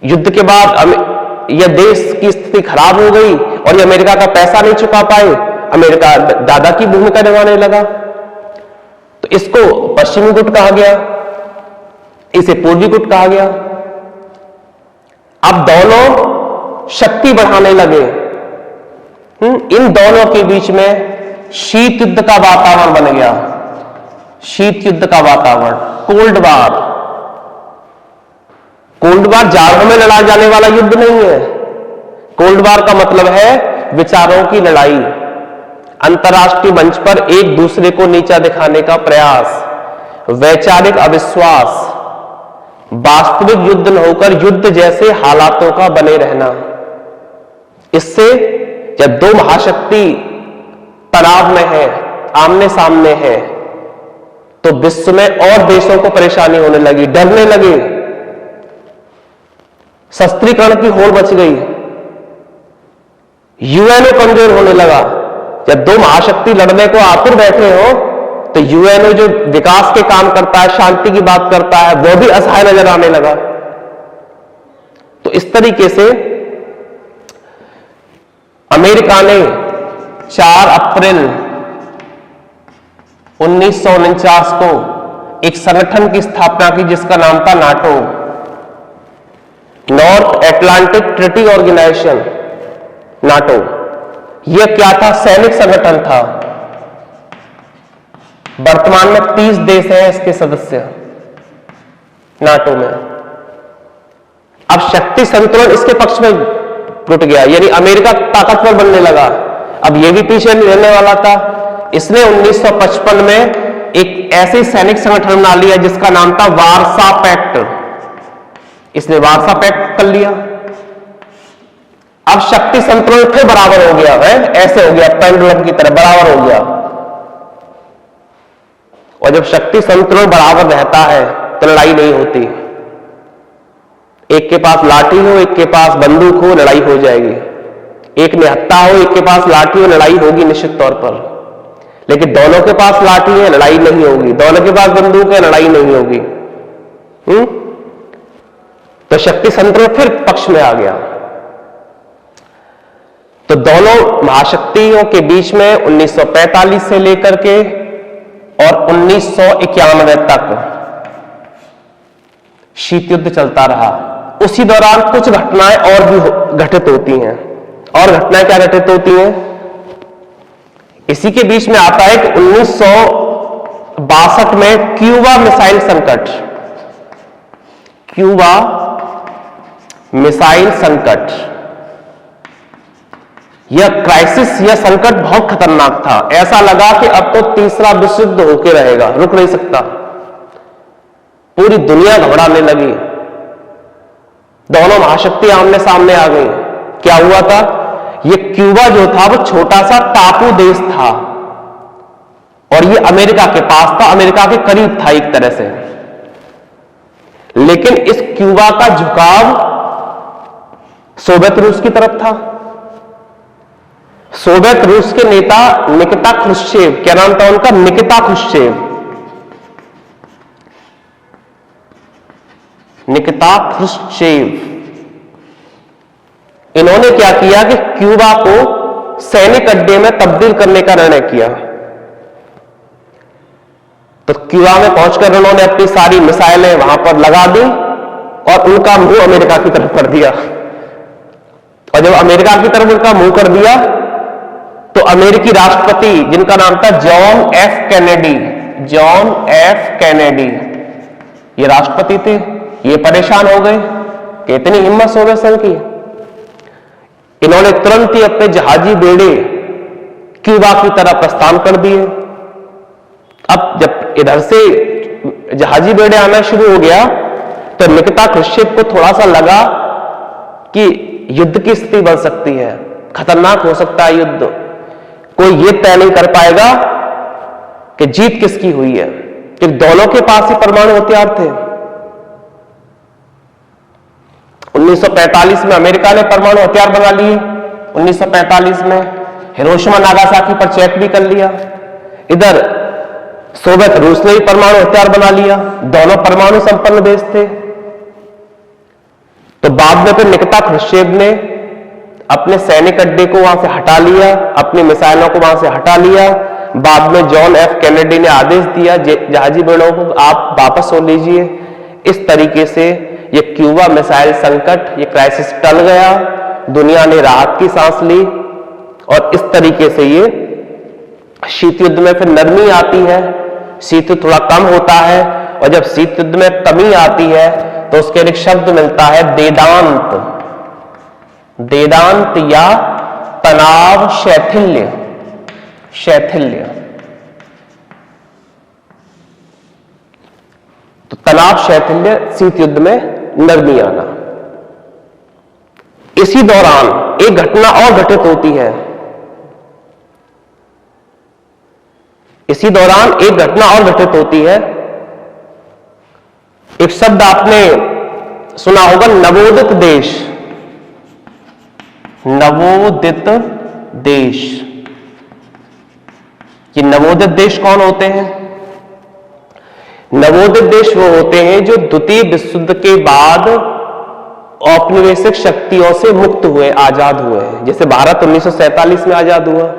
युद्ध के बाद यह देश की स्थिति खराब हो गई और ये अमेरिका का पैसा नहीं चुका पाए, अमेरिका दादा की भूमिका निभाने लगा। तो इसको पश्चिमी गुट कहा गया, इसे पूर्वी गुट कहा गया। अब दोनों शक्ति बढ़ाने लगे। इन दोनों के बीच में शीत युद्ध का वातावरण बन गया, शीत युद्ध का वातावरण, कोल्ड वार। कोल्ड वार जाड़ों में लड़ा जाने वाला युद्ध नहीं है। कोल्ड वार का मतलब है विचारों की लड़ाई, अंतर्राष्ट्रीय मंच पर एक दूसरे को नीचा दिखाने का प्रयास, वैचारिक अविश्वास, वास्तविक युद्ध न होकर युद्ध जैसे हालातों का बने रहना। इससे जब दो महाशक्ति तनाव में है, आमने सामने है, तो विश्व में और देशों को परेशानी होने लगी, डरने लगे, शस्त्रीकरण की होड़ मच गई, यूएनओ कमजोर होने लगा। जब दो महाशक्ति लड़ने को आतुर बैठे हो, तो यूएनओ जो विकास के काम करता है, शांति की बात करता है, वो भी असहाय नजर आने लगा। तो इस तरीके से अमेरिका ने 4 अप्रैल 1949 को एक संगठन की स्थापना की जिसका नाम था NATO, North Atlantic Treaty Organisation, NATO, यह क्या था? सैनिक संगठन था। वर्तमान में 30 देश हैं इसके सदस्य नाटो में। अब शक्ति संतुलन इसके पक्ष में टूट गया, यानी अमेरिका ताकतवर बनने लगा। अब यह भी पीछे नहीं रहने वाला था। इसने 1955 में एक ऐसे सैनिक संगठन बना लिया जिसका नाम था वारसा पैक्ट। इसने वारसा पैक्ट कर लिया। अब शक्ति संतुलन फिर बराबर हो गया है, ऐसे हो गया पेंडुलम की तरह बराबर हो गया। और जब शक्ति संतुलन बराबर रहता है तो लड़ाई नहीं होती। एक के पास लाठी हो, एक के पास बंदूक हो, लड़ाई हो जाएगी। एक ने हत्था हो, एक के पास लाठी हो, लड़ाई होगी निश्चित तौर पर। लेकिन दोनों के पास लाठी है, लड़ाई नहीं होगी। दोनों के पास बंदूक है, लड़ाई नहीं होगी। तो शक्ति संतुलन फिर पक्ष में आ गया। तो दोनों महाशक्तियों के बीच में 1945 से लेकर के और 1991 तक शीत युद्ध चलता रहा। उसी दौरान कुछ घटनाएं और भी घटित होती हैं। और घटनाएं क्या घटित होती हैं? इसी के बीच में आता है कि 1962 में क्यूबा मिसाइल संकट, क्यूबा मिसाइल संकट, यह क्राइसिस, यह संकट बहुत खतरनाक था। ऐसा लगा कि अब तो तीसरा विश्व युद्ध होकर रहेगा, रुक नहीं सकता। पूरी दुनिया घबराने लगी। दोनों महाशक्ति आमने सामने आ गई। क्या हुआ था? यह क्यूबा जो था वो छोटा सा टापू देश था और यह अमेरिका के पास था, अमेरिका के करीब था एक तरह से। लेकिन इस क्यूबा का झुकाव सोवियत रूस की तरफ था। सोवियत रूस के नेता निकिता क्रुश्चेव, क्या नाम था उनका? निकिता क्रुश्चेव। निकिता क्रुश्चेव, इन्होंने क्या किया कि क्यूबा को सैनिक अड्डे में तब्दील करने का निर्णय किया। तो क्यूबा में पहुंचकर उन्होंने अपनी सारी मिसाइलें वहां पर लगा दी और उनका मुंह अमेरिका की तरफ कर दिया। और जब अमेरिका की तरफ उनका मुंह कर दिया तो अमेरिकी राष्ट्रपति, जिनका नाम था John F Kennedy, John F Kennedy, ये राष्ट्रपति थे, ये परेशान हो गए कि इतनी हिम्मत सोवियत संघ की। इन्होंने तुरंत ही अपने जहाजी बेड़े क्यूबा की तरफ प्रस्थान कर दिए। अब जब इधर से जहाजी बेड़े आना शुरू हो गया तो निकिता क्रुश्चेव को थोड़ा सा लगा कि युद्ध की स्थिति बन सकती है, खतरनाक हो सकता है युद्ध। कोई ये तय नहीं कर पाएगा कि जीत किसकी हुई है, क्योंकि दोनों के पास ही परमाणु हथियार थे। 1945 में अमेरिका ने परमाणु हथियार बना लिए। 1945 में हिरोशिमा नागासाकी पर चेक भी कर लिया। इधर सोवियत रूस ने भी परमाणु हथियार बना लिया। दोनों परमाणु संपन्न देश थे। तो बाद में फिर निकिता क्रुश्चेव ने अपने सैनिक अड्डे को वहां से हटा लिया, अपनी मिसाइलों को वहां से हटा लिया। बाद में जॉन एफ कैनेडी ने आदेश दिया जहाजी बेड़ों को आप वापस हो लीजिए। इस तरीके से ये क्यूबा मिसाइल संकट, ये क्राइसिस टल गया। दुनिया ने राहत की सांस ली और इस तरीके से ये शीत युद्ध में फिर नरमी आती है, शीत युद्ध थोड़ा कम होता है। और जब शीत युद्ध में कमी आती है तो उसके एक शब्द मिलता है देदांत, देदांत या तनाव शैथिल्य, शैथिल्य। तो तनाव शैथिल्य, शीत युद्ध में नरमी आना। इसी दौरान एक घटना और घटित होती है। इसी दौरान एक घटना और घटित होती है। एक शब्द आपने सुना होगा, नवोदित देश, नवोदित देश। ये नवोदित देश कौन होते हैं? नवोदित देश वो होते हैं जो द्वितीय विश्व युद्ध के बाद औपनिवेशिक शक्तियों से मुक्त हुए, आजाद हुए हैं। जैसे भारत 1947 में आजाद हुआ,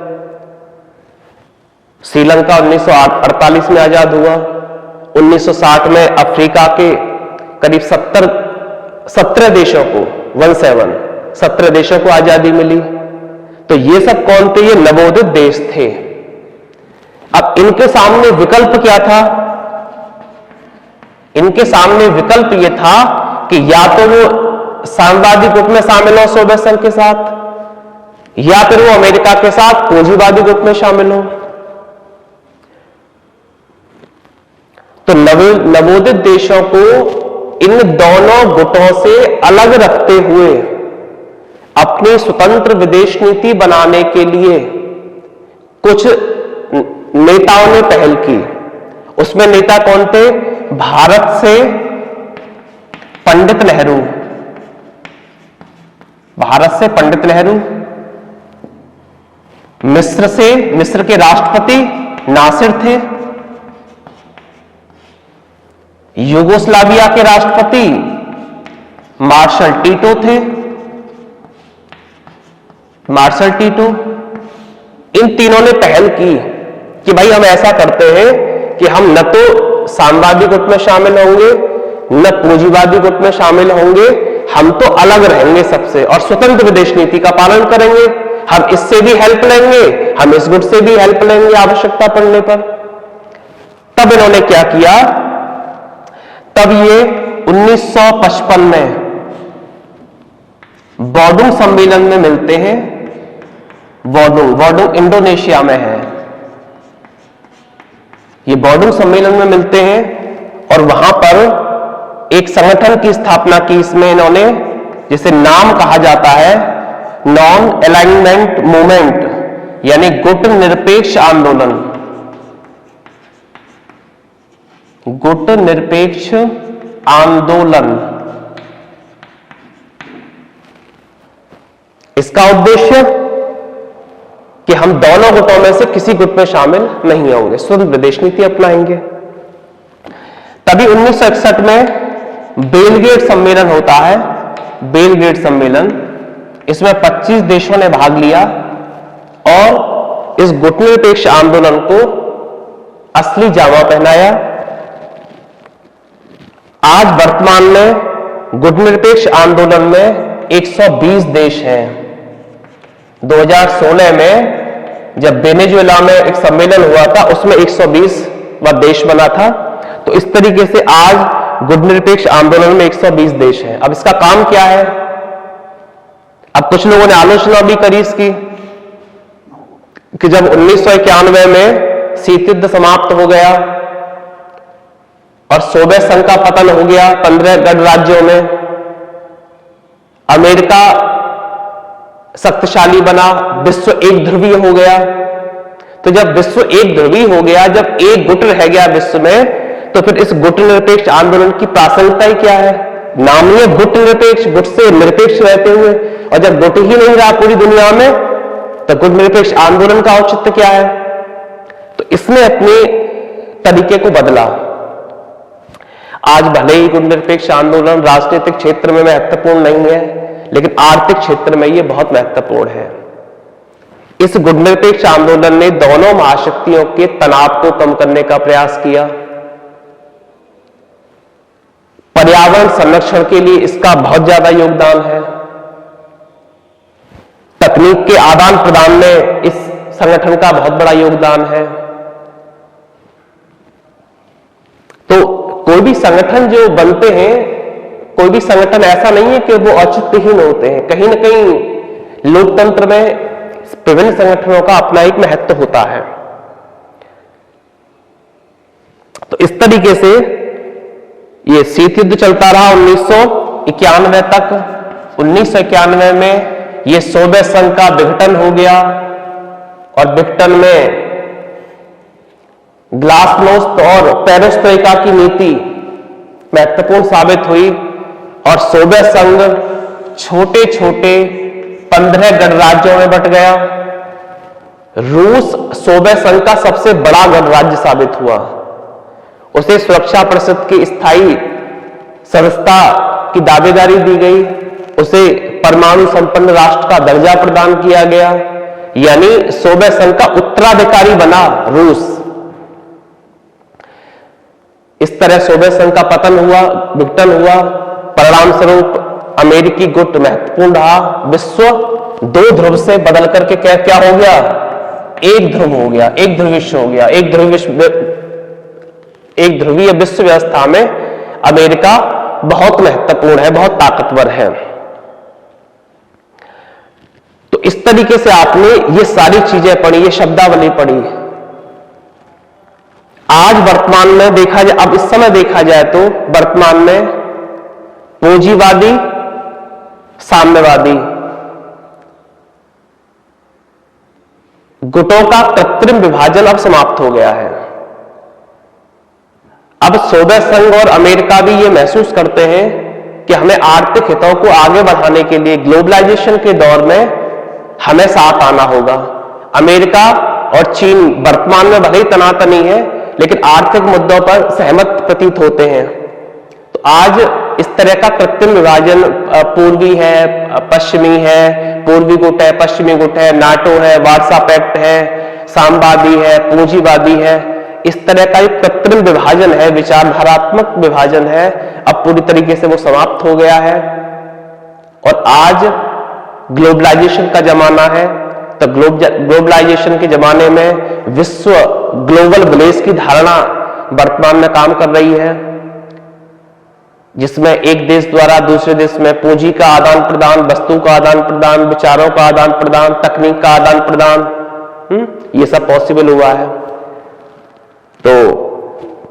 श्रीलंका 1948 में आजाद हुआ, 1960 में अफ्रीका के करीब 70 17 देशों को 17 देशों को आजादी मिली। तो ये सब कौन थे? ये नवोदित देश थे। अब इनके सामने विकल्प क्या था? इनके सामने विकल्प ये था कि या तो वो साम्यवादी गुट में शामिल हो सोवियत संघ के साथ, या फिर वो अमेरिका के साथ पूंजीवादी गुट में शामिल हो। तो नवोदित देशों को इन दोनों गुटों से अलग रखते हुए अपनी स्वतंत्र विदेश नीति बनाने के लिए कुछ नेताओं ने पहल की। उसमें नेता कौन थे? भारत से पंडित नेहरू, भारत से पंडित नेहरू, मिस्र के राष्ट्रपति नासिर थे, यूगोस्लाविया के राष्ट्रपति मार्शल टीटो थे, मार्शल टीटो। इन तीनों ने पहल की कि भाई हम ऐसा करते हैं कि हम न तो साम्यवादी गुट में शामिल होंगे न पूंजीवादी गुट में शामिल होंगे, हम तो अलग रहेंगे सबसे और स्वतंत्र विदेश नीति का पालन करेंगे। हम इससे भी हेल्प लेंगे, हम इस गुट से भी हेल्प लेंगे आवश्यकता पड़ने पर। तब इन्होंने क्या किया? तब ये 1955 में बॉडुंग सम्मेलन में मिलते हैं। बॉडुंग इंडोनेशिया में है। ये बॉडुंग सम्मेलन में मिलते हैं और वहां पर एक संगठन की स्थापना की इसमें इन्होंने, जिसे नाम कहा जाता है नॉन अलाइनमेंट मूवमेंट, यानी गुट निरपेक्ष आंदोलन। गुट निरपेक्ष आंदोलन। इसका उद्देश्य कि हम दोनों गुटों में से किसी गुट में शामिल नहीं होंगे, स्वतंत्र विदेश नीति अपनाएंगे। तभी 1961 में बेलग्रेड सम्मेलन होता है। बेलग्रेड सम्मेलन, इसमें 25 देशों ने भाग लिया और इस गुट निरपेक्ष आंदोलन को असली जामा पहनाया। आज वर्तमान में गुट निरपेक्ष आंदोलन में 120 देश हैं। 2016 में जब वेनेजुएला में एक सम्मेलन हुआ था, उसमें 120वां देश बना था। तो इस तरीके से आज गुट निरपेक्ष आंदोलन में 120 देश हैं। अब इसका काम क्या है? अब कुछ लोगों ने आलोचना भी करी इसकी कि जब 1991 में शीत युद्ध समाप्त हो गया और सोवियत संघ का पतन हो गया 15 गणराज्यों में, अमेरिका शक्तिशाली बना, विश्व एक ध्रुवीय हो गया। तो जब विश्व एक ध्रुवीय हो गया, जब एक गुट रह गया विश्व में, तो फिर इस गुट निरपेक्ष आंदोलन की प्रासंगिकता ही क्या है? नाम ही है गुट निरपेक्ष, गुट से निरपेक्ष रहते हुए। और जब गुट ही नहीं रहा पूरी दुनिया में, तो गुट निरपेक्ष आंदोलन का औचित्य क्या है? तो इसने अपने तरीके को बदला। आज भले ही गुट निरपेक्ष आंदोलन राजनीतिक क्षेत्र में महत्वपूर्ण नहीं है, लेकिन आर्थिक क्षेत्र में यह बहुत महत्वपूर्ण है। इस गुट निरपेक्ष आंदोलन ने दोनों महाशक्तियों के तनाव को कम करने का प्रयास किया। पर्यावरण संरक्षण के लिए इसका बहुत ज्यादा योगदान है। तकनीक के आदान प्रदान में इस संगठन का बहुत बड़ा योगदान है। तो कोई भी संगठन जो बनते हैं, कोई भी संगठन ऐसा नहीं है कि वो औचित्यहीन होते हैं। कहीं ना कहीं लोकतंत्र में विभिन्न संगठनों का अपना एक महत्व होता है। तो इस तरीके से ये शीत युद्ध चलता रहा 1991 तक। 1991 में ये सोवियत संघ का विघटन हो गया और विघटन में ग्लासनोस्त और पेरेस्ट्रोइका की नीति महत्वपूर्ण साबित हुई और सोवियत संघ छोटे छोटे 15 गणराज्यों में बंट गया। रूस सोवियत संघ का सबसे बड़ा गणराज्य साबित हुआ। उसे सुरक्षा परिषद की स्थायी सदस्यता की दावेदारी दी गई। उसे परमाणु संपन्न राष्ट्र का दर्जा प्रदान किया गया, यानी सोवियत संघ का उत्तराधिकारी बना रूस। इस तरह सोवियत संघ का पतन हुआ, विघटन हुआ, परिणाम स्वरूप अमेरिकी गुट महत्वपूर्ण रहा। विश्व दो ध्रुव से बदल करके क्या हो गया, एक ध्रुव हो गया, एक ध्रुविश्व हो गया। एक ध्रुवीय विश्व व्यवस्था में अमेरिका बहुत महत्वपूर्ण है, बहुत ताकतवर है। तो इस तरीके से आपने ये सारी चीजें पढ़ी, ये शब्दावली पढ़ी। आज वर्तमान में देखा जाए, अब इस समय देखा जाए तो वर्तमान में पूंजीवादी, साम्यवादी गुटों का कृत्रिम विभाजन अब समाप्त हो गया है। अब सोवियत संघ और अमेरिका भी ये महसूस करते हैं कि हमें आर्थिक हितों को आगे बढ़ाने के लिए ग्लोबलाइजेशन के दौर में हमें साथ आना होगा। अमेरिका और चीन वर्तमान में भले ही तनातनी है, लेकिन आर्थिक मुद्दों पर सहमत प्रतीत होते हैं। तो आज इस तरह का कृत्रिम विभाजन पूर्वी है, पश्चिमी है, पूर्वी गुट है, पश्चिमी गुट है, नाटो है, वार्सा पैक्ट है, सामवादी है, पूंजीवादी है, इस तरह का एक कृत्रिम विभाजन है, विचारधारात्मक विभाजन है, अब पूरी तरीके से वो समाप्त हो गया है। और आज ग्लोबलाइजेशन का जमाना है। तो ग्लोबलाइजेशन के जमाने में विश्व ग्लोबल विलेज की धारणा वर्तमान में काम कर रही है, जिसमें एक देश द्वारा दूसरे देश में पूंजी का आदान प्रदान, वस्तु का आदान प्रदान, विचारों का आदान प्रदान, तकनीक का आदान प्रदान, ये सब पॉसिबल हुआ है। तो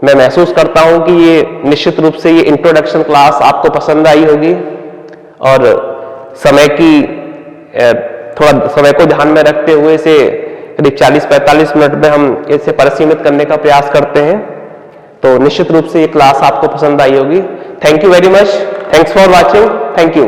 मैं महसूस करता हूं कि ये निश्चित रूप से ये इंट्रोडक्शन क्लास आपको पसंद आई होगी और थोड़ा समय को ध्यान में रखते हुए इसे करीब 40-45 मिनट में हम इसे परिसीमित करने का प्रयास करते हैं। तो निश्चित रूप से ये क्लास आपको पसंद आई होगी। Thank you very much. Thanks for watching. Thank you.